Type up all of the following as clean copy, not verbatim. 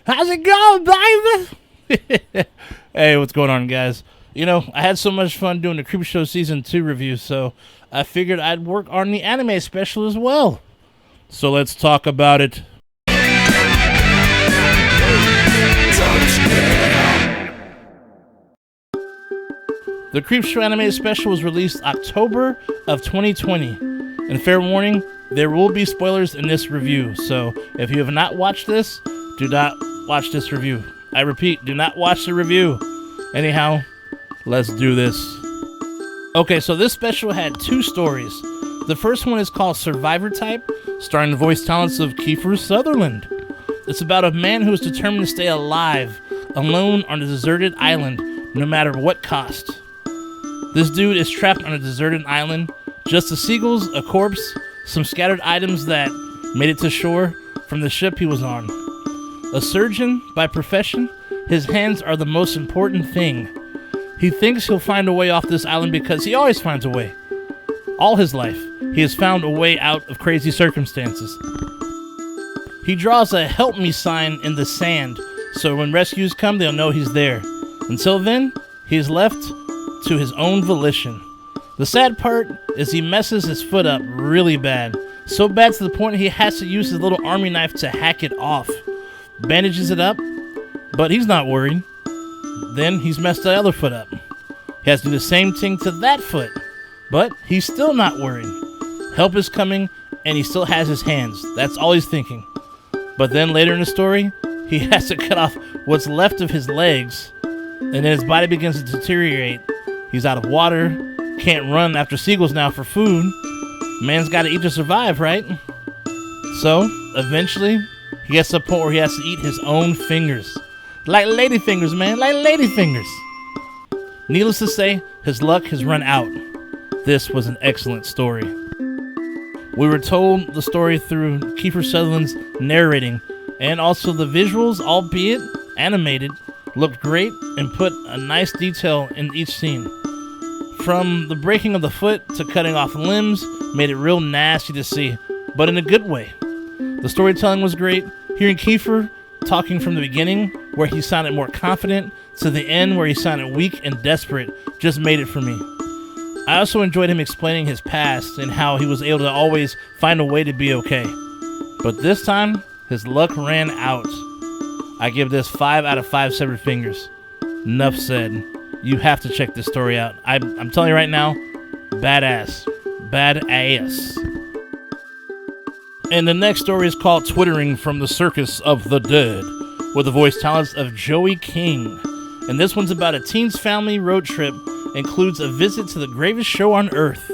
How's it going, baby? Hey, what's going on, guys? You know, I had so much fun doing the Creepshow Season 2 review, so I figured I'd work on the anime special as well. So let's talk about it. The Creepshow anime special was released October of 2020. And fair warning, there will be spoilers in this review. So if you have not watched this, do not watch this review. I repeat, do not watch the review. Anyhow, let's do this. Okay, so this special had two stories. The first one is called Survivor Type, starring the voice talents of Kiefer Sutherland. It's about a man who is determined to stay alive, alone on a deserted island, no matter what cost. This dude is trapped on a deserted island, just the seagulls, a corpse, some scattered items that made it to shore from the ship he was on. A surgeon by profession, his hands are the most important thing. He thinks he'll find a way off this island because he always finds a way. All his life, he has found a way out of crazy circumstances. He draws a help me sign in the sand, so when rescues come, they'll know he's there. Until then, he is left to his own volition. The sad part is he messes his foot up really bad. So bad to the point he has to use his little army knife to hack it off. Bandages it up, but he's not worried. Then he's messed the other foot up. He has to do the same thing to that foot, but he's still not worried. Help is coming, and he still has his hands. That's all he's thinking. But then later in the story, he has to cut off what's left of his legs, and then his body begins to deteriorate. He's out of water, can't run after seagulls now for food. Man's got to eat to survive, right? So, eventually, he gets to a point where he has to eat his own fingers. Like lady fingers, man, like lady fingers. Needless to say, his luck has run out. This was an excellent story. We were told the story through Kiefer Sutherland's narrating, and also the visuals, albeit animated, looked great and put a nice detail in each scene. From the breaking of the foot to cutting off limbs made it real nasty to see, but in a good way. The storytelling was great. Hearing Kiefer talking from the beginning, where he sounded more confident, to the end where he sounded weak and desperate, just made it for me. I also enjoyed him explaining his past and how he was able to always find a way to be okay. But this time, his luck ran out. I give this 5 out of 5 severed fingers. Enough said. You have to check this story out. I'm telling you right now, badass. Badass. And the next story is called Twittering from the Circus of the Dead, with the voice talents of Joey King. And this one's about a teen's family road trip, includes a visit to the gravest show on earth.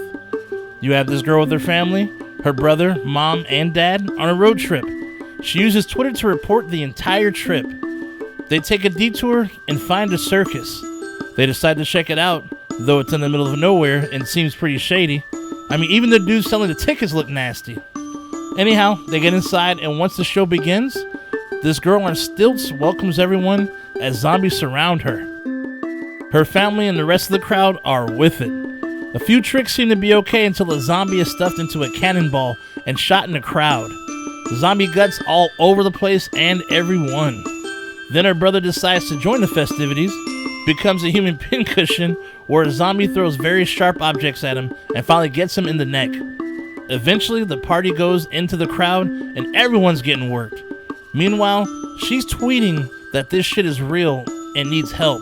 You have this girl with her family, her brother, mom, and dad on a road trip. She uses Twitter to report the entire trip. They take a detour and find a circus. They decide to check it out, though it's in the middle of nowhere and seems pretty shady. I mean, even the dudes selling the tickets look nasty. Anyhow, they get inside, and once the show begins, this girl on stilts welcomes everyone as zombies surround her. Her family and the rest of the crowd are with it. A few tricks seem to be okay until a zombie is stuffed into a cannonball and shot in the crowd. Zombie guts all over the place and everyone. Then her brother decides to join the festivities, becomes a human pincushion where a zombie throws very sharp objects at him and finally gets him in the neck. Eventually, the party goes into the crowd and everyone's getting worked. Meanwhile, she's tweeting that this shit is real and needs help.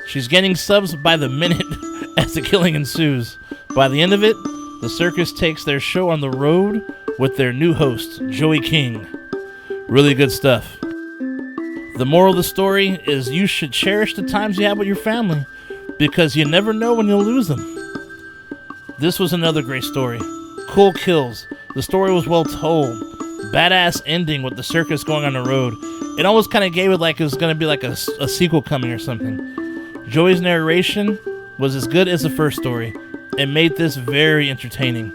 She's getting subs by the minute as the killing ensues. By the end of it, the circus takes their show on the road with their new host, Joey King. Really good stuff. The moral of the story is you should cherish the times you have with your family because you never know when you'll lose them. This was another great story. Cool kills. The story was well told. Badass ending with the circus going on the road. It almost kind of gave it like it was going to be like a sequel coming or something. Joey's narration was as good as the first story and made this very entertaining.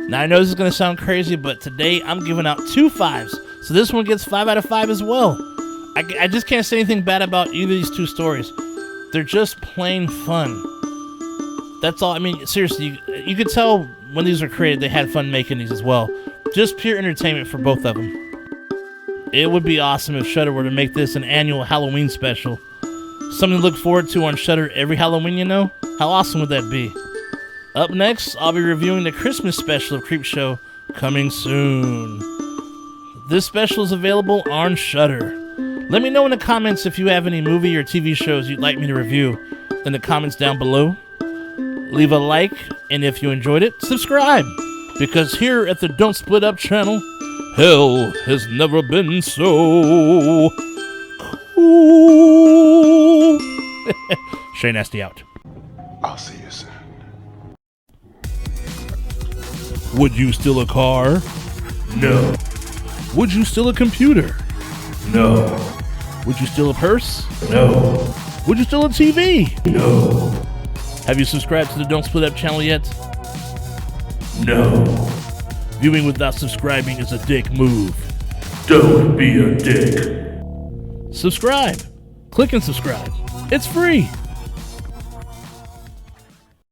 Now I know this is going to sound crazy, but today I'm giving out 2 5s. So this one gets 5 out of 5 as well. I just can't say anything bad about either of these 2 stories. They're just plain fun. That's all. I mean, seriously, you could tell when these were created, they had fun making these as well. Just pure entertainment for both of them. It would be awesome if Shudder were to make this an annual Halloween special. Something to look forward to on Shudder every Halloween, you know? How awesome would that be? Up next, I'll be reviewing the Christmas special of Creepshow, coming soon. This special is available on Shudder. Let me know in the comments if you have any movie or TV shows you'd like me to review in the comments down below. Leave a like, and if you enjoyed it, subscribe. Because here at the Don't Split Up channel, hell has never been so cool. Shay Nasty out. I'll see you soon. Would you steal a car? No. Would you steal a computer? No. Would you steal a purse? No. Would you steal a TV? No. Have you subscribed to the Don't Split Up channel yet? No. Viewing without subscribing is a dick move. Don't be a dick. Subscribe. Click and subscribe. It's free.